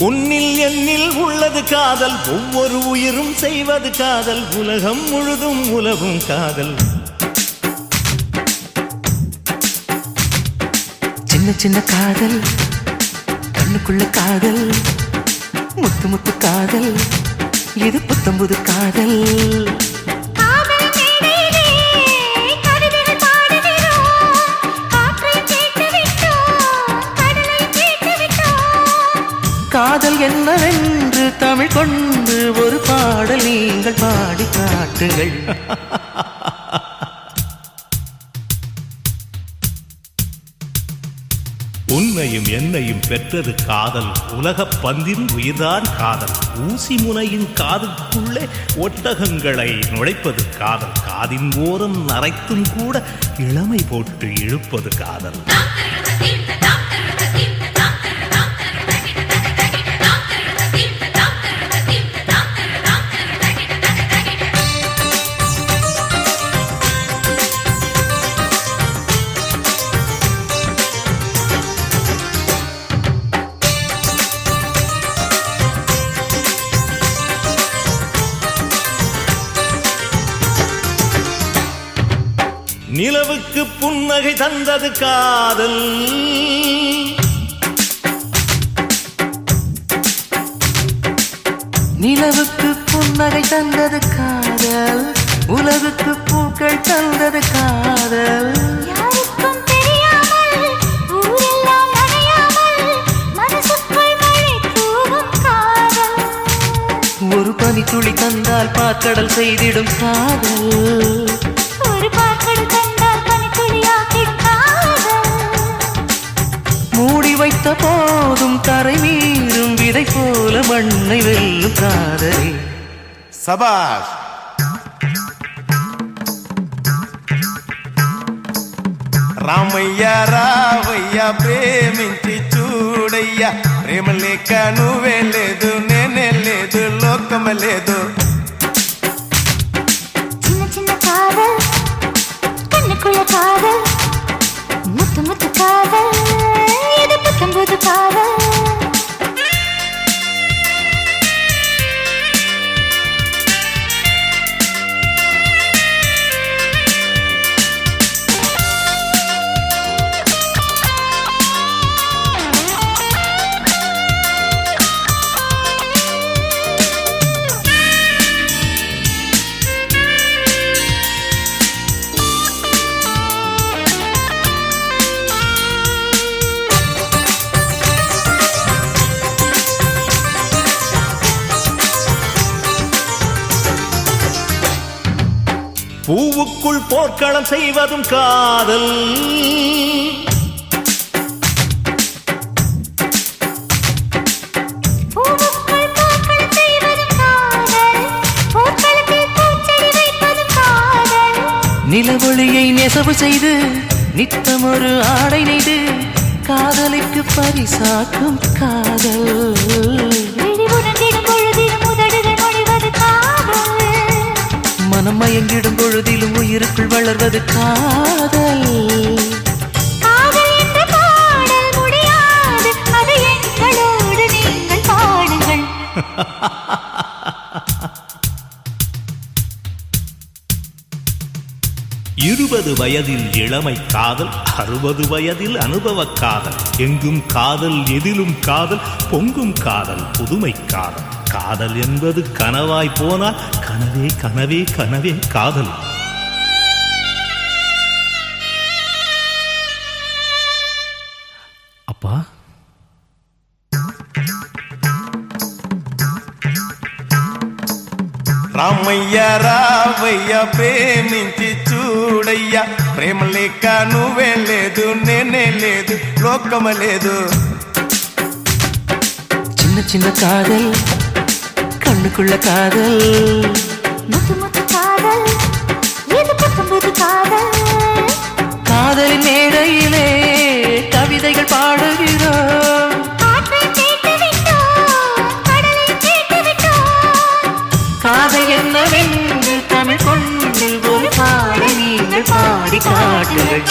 உன்னில் என்னில் உள்ளது காதல், ஒவ்வொரு உயிரும் செய்வது காதல், உலகம் முழுதும் உலகும் காதல். சின்ன சின்ன காதல், கண்ணுக்குள்ள காதல், முத்து முத்து காதல், இது புத்தம்புது காதல். காதல் என்னவென்று தமிழ் கொண்டு ஒரு பாடல் நீங்கள் பாடி காட்டுங்கள். உன்னையும் என்னையும் பெற்றது காதல், உலகப் பந்தின் உயிர்தான் காதல். ஊசி முனையின் காதுக்குள்ளே ஒட்டகங்களை நுழைப்பது காதல். காதின் ஓரம் நரைத்தும் கூட இளமை போட்டு இழுப்பது காதல். நிலவுக்கு புன்னகை தந்தது காதல், நிலவுக்கு புன்னகை தந்தது காதல், உலகுக்கு பூக்கள் தந்தது காதல். யாருக்கும் தெரியாமல் ஊரெல்லாம் நனையாமல் மனசுக்குள் மழை தூவும் காதல். ஒரு பனி துளி தந்தால் பாற்கடல் செய்திடும் காதல், ஒரு பாக்கடல் தந்தால் பனித்துளியாக்கிடும் காதல். மூடி வைத்த போதும் கரை மீறும் விதை போல மண்ணை வெல்லும் காதலே. சபாஷ். రామయ్య రావయ్య ప్రేమించి చూడయ్యా, ప్రేమ లేక నువ్వే లేదు, నేనే లేదు, లోకమే లేదు. சின்ன சின்ன காதல், கண்ணுக்குள்ள காதல், முத்து முத்து காதல், இது புத்தம்புது காதல். பூவுக்குள் போர்க்களம் செய்வதும் காதல், பூவுக்குள் போர்க்களம் செய்வதும் காதல், போர்க்களத்தில் பூச்செடி வைப்பதும் காதல். நிலவொளியை நெசவு செய்து நித்தம் ஒரு ஆடை நெய்து காதலுக்கு பரிசாக்கும் காதல். விழி உணர்ந்திடும் பொழுதிலும் உதடுகள் மொழிவது காதல். மனம் மயங்கிடும் பொழுதிலும் உயிருக்குள் வளர்வது காதல். காதல் என்ற பாடல் முடியாது, அது எங்களோடு நீங்கள் பாடுங்கள். 20 வயதில் இளமை காதல், 60 வயதில் அனுபவ காதல். எங்கும் காதல், எதிலும் காதல், பொங்கும் காதல், புதுமை காதல். காதல் என்பது கனவாய் போனால் கனவே கனவே கனவே காதல். அப்பா, రామయ్య రావయ్య ప్రేమించి చూడయ్యా, ప్రేమ లేక నువ్వే లేదు, నేనే లేదు, లోకమే లేదు. சின்ன சின்ன காதல், கண்ணுக்குள்ள காதல், முத்து முத்து காதல், இது புத்தம்புது காதல். காதலின் மேடையிலே கவிதைகள் பாடுகிறோம். காற்றை கேட்டு விட்டோம், கடலை கேட்டு விட்டோம். காதல் என்னவென்று தமிழ் கொண்டு ஒரு பாடல் நீங்கள் பாடி காட்டுங்கள்.